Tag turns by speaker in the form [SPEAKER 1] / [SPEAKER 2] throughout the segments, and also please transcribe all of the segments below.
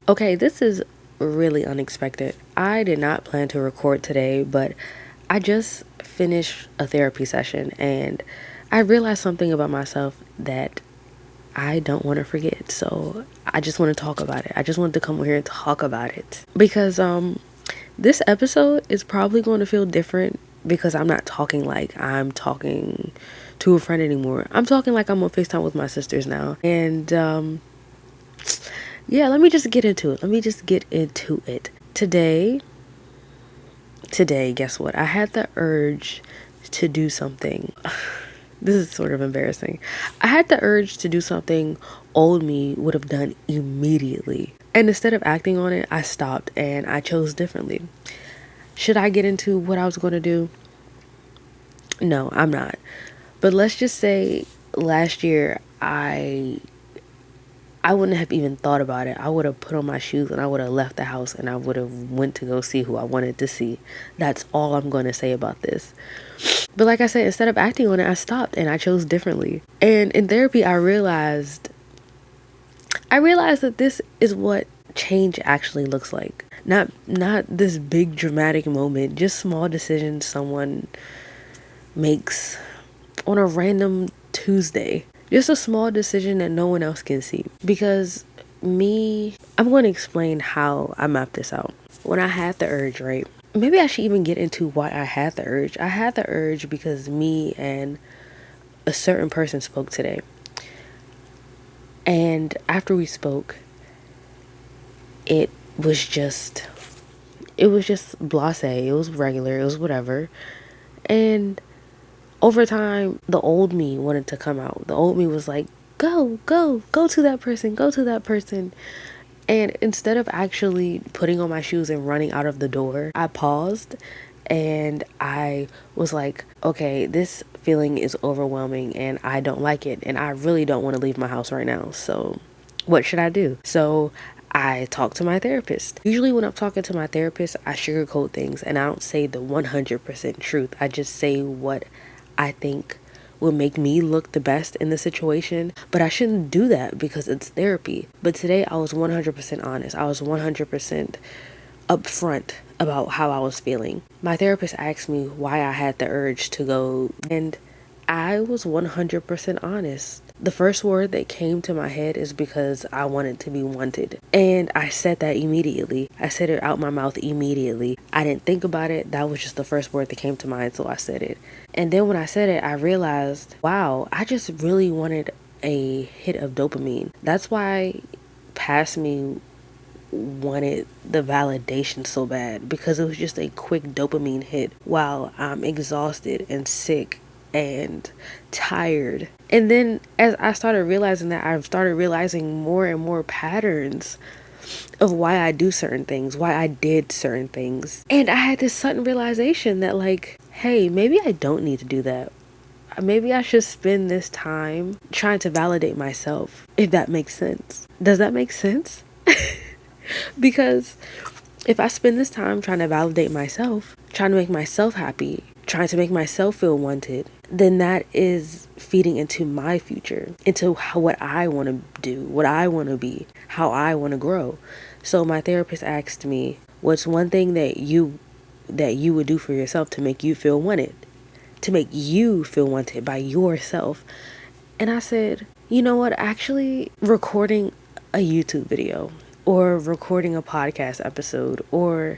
[SPEAKER 1] Okay, this is really unexpected. I did not plan to record today, but I just finished a therapy session and I realized something about myself that I don't want to forget. So I just want to talk about it. I just wanted to come over here and talk about it because this episode is probably going to feel different because I'm not talking like I'm talking to a friend anymore. I'm talking like I'm on FaceTime with my sisters now. And yeah, let me just get into it. Today, guess what? I had the urge to do something. This is sort of embarrassing. I had the urge to do something old me would have done immediately. And instead of acting on it, I stopped and I chose differently. Should I get into what I was going to do? No, I'm not. But let's just say last year I wouldn't have even thought about it. I would have put on my shoes and I would have left the house and I would have went to go see who I wanted to see. That's all I'm going to say about this. But like I said, instead of acting on it, I stopped and I chose differently. And in therapy, I realized that this is what change actually looks like. Not this big dramatic moment, just small decisions someone makes on a random Tuesday. Just a small decision that no one else can see. Because I'm going to explain how I mapped this out. When I had the urge, right? Maybe I should even get into why I had the urge. I had the urge because me and a certain person spoke today. And after we spoke, it was just blasé. It was regular. It was whatever. And over time, the old me wanted to come out. The old me was like, go to that person, go to that person. And instead of actually putting on my shoes and running out of the door, I paused and I was like, okay, this feeling is overwhelming and I don't like it. And I really don't want to leave my house right now. So what should I do? So I talk to my therapist. Usually when I'm talking to my therapist, I sugarcoat things and I don't say the 100% truth. I just say what I think will make me look the best in the situation. But I shouldn't do that because it's therapy. But today I was 100% honest. I was 100% upfront about how I was feeling. My therapist asked me why I had the urge to go, and I was 100% honest. The first word that came to my head is because I wanted to be wanted. And I said that immediately. I said it out my mouth immediately. I didn't think about it. That was just the first word that came to mind, so I said it. And then when I said it, I realized, wow, I just really wanted a hit of dopamine. That's why past me wanted the validation so bad, because it was just a quick dopamine hit while I'm exhausted and sick and tired. And then as I started realizing that, I've started realizing more and more patterns of why I do certain things, why I did certain things. And I had this sudden realization that, like, hey, maybe I don't need to do that. Maybe I should spend this time trying to validate myself, if that makes sense. Does that make sense? Because if I spend this time trying to validate myself, trying to make myself happy, trying to make myself feel wanted, then that is feeding into my future, into what I want to do, what I want to be, how I want to grow. So my therapist asked me, what's one thing that you would do for yourself to make you feel wanted, to make you feel wanted by yourself? And I said, you know what, actually recording a YouTube video or recording a podcast episode or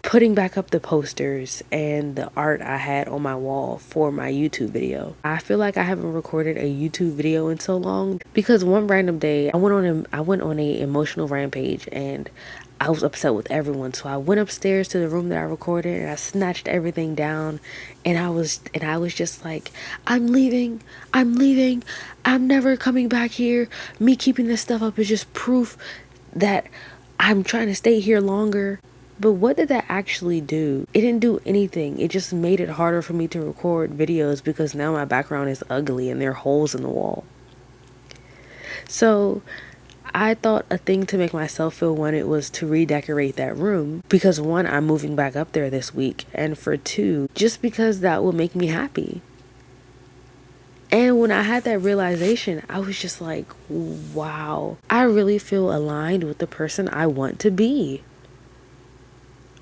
[SPEAKER 1] putting back up the posters and the art I had on my wall for my YouTube video. I feel like I haven't recorded a YouTube video in so long because one random day I went on a emotional rampage and I was upset with everyone. So I went upstairs to the room that I recorded and I snatched everything down and I was just like, I'm leaving, I'm never coming back here. Me keeping this stuff up is just proof that I'm trying to stay here longer. But what did that actually do? It didn't do anything. It just made it harder for me to record videos because now my background is ugly and there are holes in the wall. So I thought a thing to make myself feel wanted was to redecorate that room because one, I'm moving back up there this week, and for two, just because that would make me happy. And when I had that realization, I was just like, wow, I really feel aligned with the person I want to be.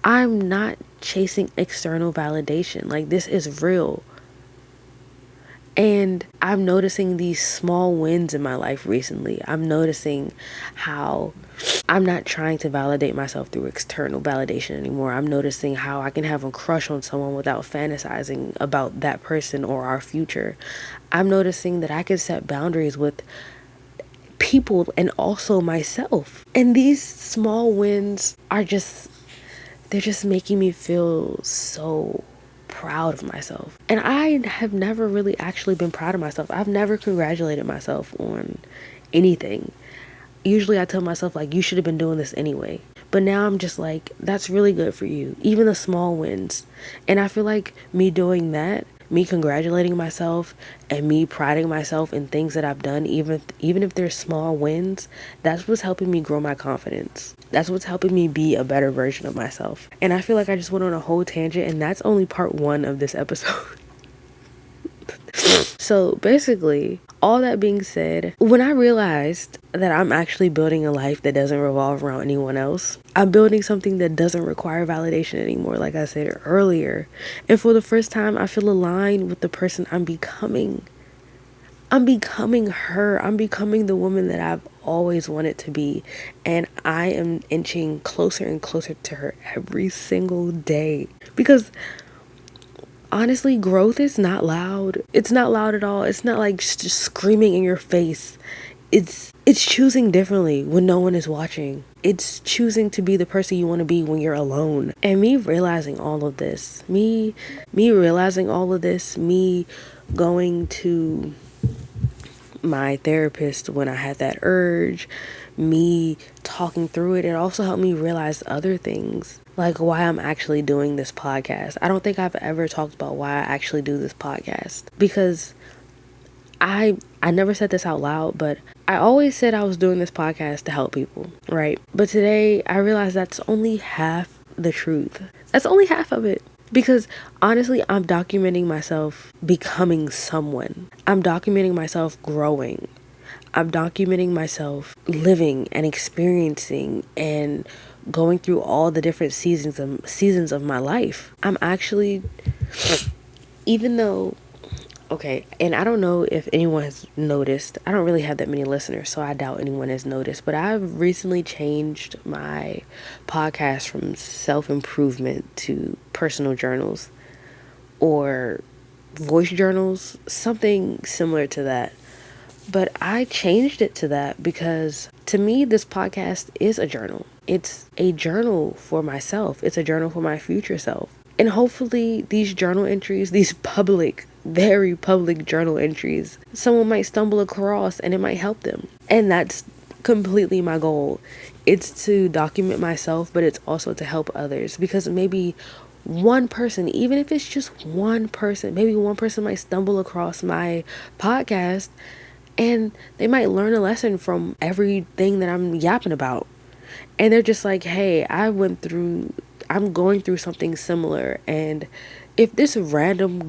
[SPEAKER 1] I'm not chasing external validation. Like, this is real. And I'm noticing these small wins in my life recently. I'm noticing how I'm not trying to validate myself through external validation anymore. I'm noticing how I can have a crush on someone without fantasizing about that person or our future. I'm noticing that I can set boundaries with people and also myself. And these small wins are just, they're just making me feel so proud of myself. And I have never really actually been proud of myself. I've never congratulated myself on anything. Usually I tell myself, like, you should have been doing this anyway. But now I'm just like, that's really good for you. Even the small wins. And I feel like me doing that, me congratulating myself and me priding myself in things that I've done, even if they're small wins, that's what's helping me grow my confidence. That's what's helping me be a better version of myself. And I feel like I just went on a whole tangent, and that's only part 1 of this episode. So basically, all that being said, when I realized that I'm actually building a life that doesn't revolve around anyone else, I'm building something that doesn't require validation anymore, like I said earlier. And for the first time, I feel aligned with the person I'm becoming. I'm becoming her. I'm becoming the woman that I've always wanted to be. And I am inching closer and closer to her every single day. Because honestly, growth is not loud. It's not loud at all. It's not like just screaming in your face. It's choosing differently when no one is watching. It's choosing to be the person you want to be when you're alone. And me realizing all of this, me realizing all of this, me going to my therapist when I had that urge, me talking through it also helped me realize other things, like why I'm actually doing this podcast. I don't think I've ever talked about why I actually do this podcast, because I never said this out loud, but I always said I was doing this podcast to help people, right? But today I realized that's only half the truth. That's only half of it. Because honestly, I'm documenting myself becoming someone. I'm documenting myself growing. I'm documenting myself living and experiencing and going through all the different seasons of my life. I'm actually, even though, okay, and I don't know if anyone has noticed. I don't really have that many listeners, so I doubt anyone has noticed. But I've recently changed my podcast from self-improvement to personal journals or voice journals, something similar to that. But I changed it to that because to me, this podcast is a journal. It's a journal for myself. It's a journal for my future self. And hopefully these journal entries, these public, very public journal entries, someone might stumble across and it might help them. And that's completely my goal. It's to document myself, but it's also to help others, because maybe one person, even if it's just one person, maybe one person might stumble across my podcast and they might learn a lesson from everything that I'm yapping about. And they're just like, hey, I'm going through something similar. And if this random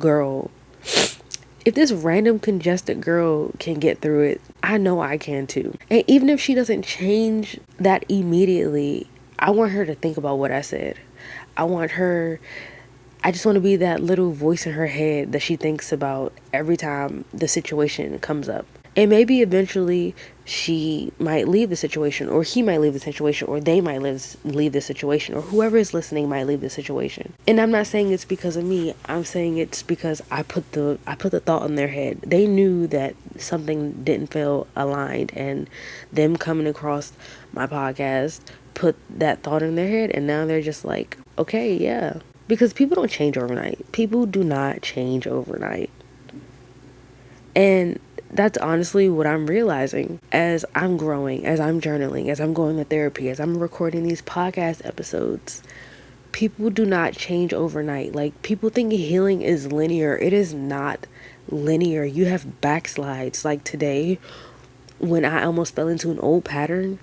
[SPEAKER 1] congested girl can get through it, I know I can too. And even if she doesn't change that immediately, I want her to think about what I said. I just want to be that little voice in her head that she thinks about every time the situation comes up. And maybe eventually she might leave the situation, or he might leave the situation, or they might leave the situation, or whoever is listening might leave the situation. And I'm not saying it's because of me. I'm saying it's because I put the thought in their head. They knew that something didn't feel aligned, and them coming across my podcast put that thought in their head, and now they're just like, okay, yeah. Because people don't change overnight. People do not change overnight. And that's honestly what I'm realizing as I'm growing, as I'm journaling, as I'm going to therapy, as I'm recording these podcast episodes. People do not change overnight. Like, people think healing is linear. It is not linear. You have backslides. Like today, when I almost fell into an old pattern,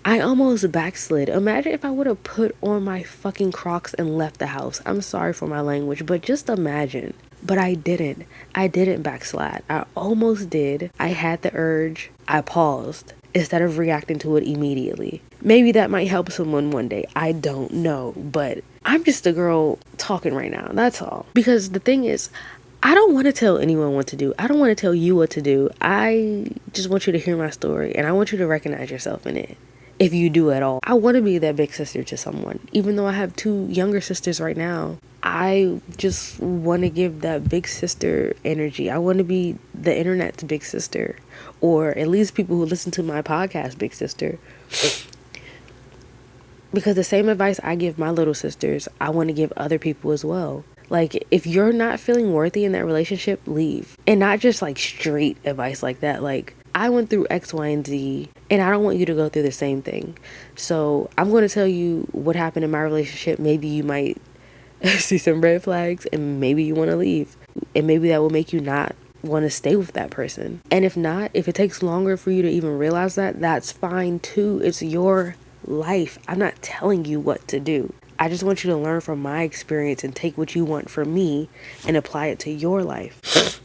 [SPEAKER 1] I almost backslid. Imagine if I would have put on my fucking Crocs and left the house. I'm sorry for my language, but just imagine. But I didn't. I didn't backslide. I almost did. I had the urge. I paused instead of reacting to it immediately. Maybe that might help someone one day. I don't know. But I'm just a girl talking right now. That's all. Because the thing is, I don't want to tell anyone what to do. I don't want to tell you what to do. I just want you to hear my story, and I want you to recognize yourself in it. If you do at all. I want to be that big sister to someone. Even though I have 2 younger sisters right now, I just want to give that big sister energy. I want to be the internet's big sister, or at least people who listen to my podcast big sister. Because the same advice I give my little sisters, I want to give other people as well. Like, if you're not feeling worthy in that relationship, leave. And not just like straight advice like that. Like, I went through X, Y, and Z, and I don't want you to go through the same thing. So I'm going to tell you what happened in my relationship. Maybe you might see some red flags, and maybe you want to leave. And maybe that will make you not want to stay with that person. And if not, if it takes longer for you to even realize that, that's fine too. It's your life. I'm not telling you what to do. I just want you to learn from my experience and take what you want from me and apply it to your life.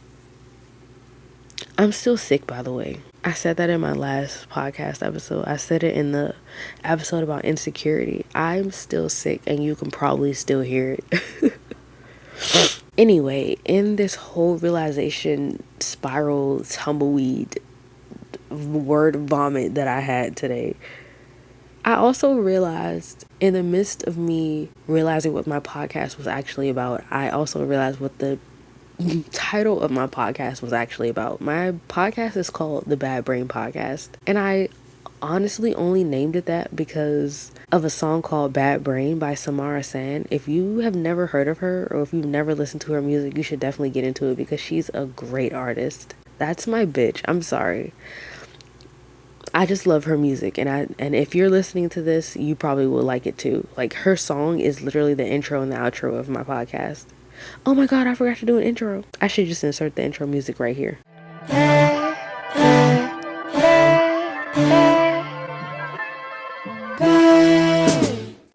[SPEAKER 1] I'm still sick, by the way. I said that in my last podcast episode. I said it in the episode about insecurity. I'm still sick, and you can probably still hear it. Anyway, in this whole realization spiral tumbleweed word vomit that I had today, I also realized, in the midst of me realizing what my podcast was actually about, I also realized what the title of my podcast was actually about. My podcast is called The Bad Brain Podcast, and I honestly only named it that because of a song called Bad Brain by Samara San. If you have never heard of her, or if you've never listened to her music, you should definitely get into it because she's a great artist. That's my bitch. I'm sorry. I just love her music, and if you're listening to this, you probably will like it too. Like, her song is literally the intro and the outro of my podcast. Oh my god, I forgot to do an intro. I should just insert the intro music right here.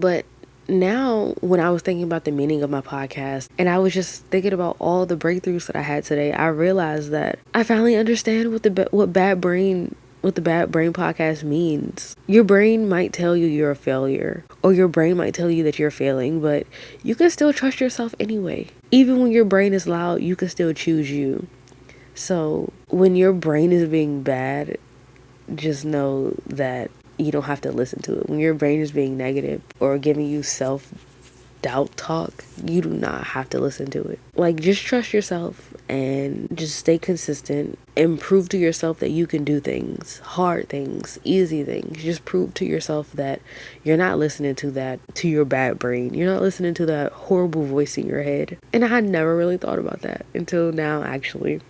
[SPEAKER 1] But now, when I was thinking about the meaning of my podcast, and I was just thinking about all the breakthroughs that I had today, I realized that I finally understand what the bad brain podcast means. Your brain might tell you you're a failure, or your brain might tell you that you're failing, but you can still trust yourself anyway. Even when your brain is loud, you can still choose you. So when your brain is being bad, just know that you don't have to listen to it. When your brain is being negative or giving you self-doubt talk, you do not have to listen to it. Like, just trust yourself and just stay consistent and prove to yourself that you can do things, hard things, easy things. Just prove to yourself that you're not listening to your bad brain. You're not listening to that horrible voice in your head. And I had never really thought about that until now, actually.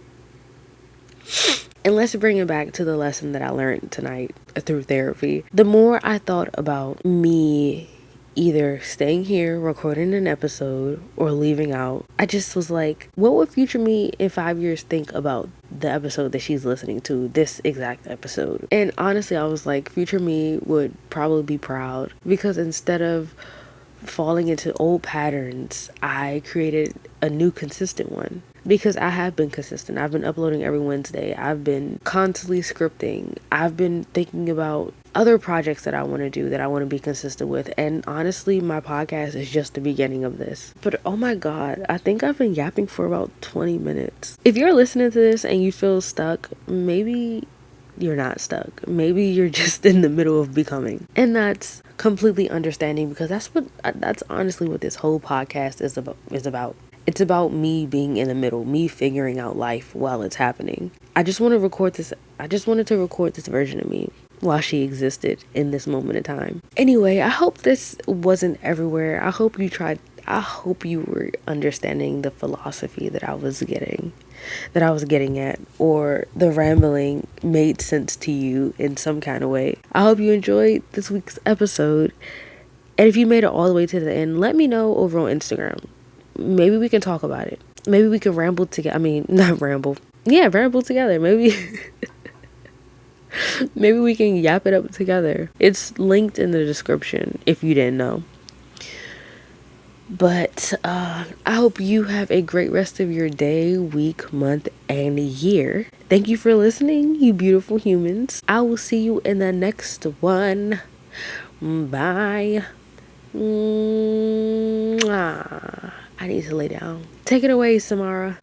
[SPEAKER 1] And let's bring it back to the lesson that I learned tonight through therapy. The more I thought about me either staying here, recording an episode, or leaving out, I just was like, what would future me in 5 years think about the episode that she's listening to, this exact episode? And honestly, I was like, future me would probably be proud, because instead of falling into old patterns, I created a new consistent one. Because I have been consistent. I've been uploading every Wednesday. I've been constantly scripting. I've been thinking about other projects that I want to do, that I want to be consistent with. And honestly, my podcast is just the beginning of this. But oh my god, I think I've been yapping for about 20 minutes. If you're listening to this and you feel stuck, maybe you're not stuck. Maybe you're just in the middle of becoming. And that's completely understanding, because that's honestly what this whole podcast is about. It's about me being in the middle, me figuring out life while it's happening. I just wanted to record this version of me while she existed in this moment in time. Anyway, I hope this wasn't everywhere. I hope you were understanding the philosophy that I was getting at, or the rambling made sense to you in some kind of way. I hope you enjoyed this week's episode. And if you made it all the way to the end, let me know over on Instagram. Maybe we can talk about it. Maybe we can ramble together. I mean, not ramble. Yeah, ramble together. Maybe maybe we can yap it up together. It's linked in the description if you didn't know. But I hope you have a great rest of your day, week, month, and year. Thank you for listening, you beautiful humans. I will see you in the next one. Bye. Mwah. I need to lay down. Take it away, Samara.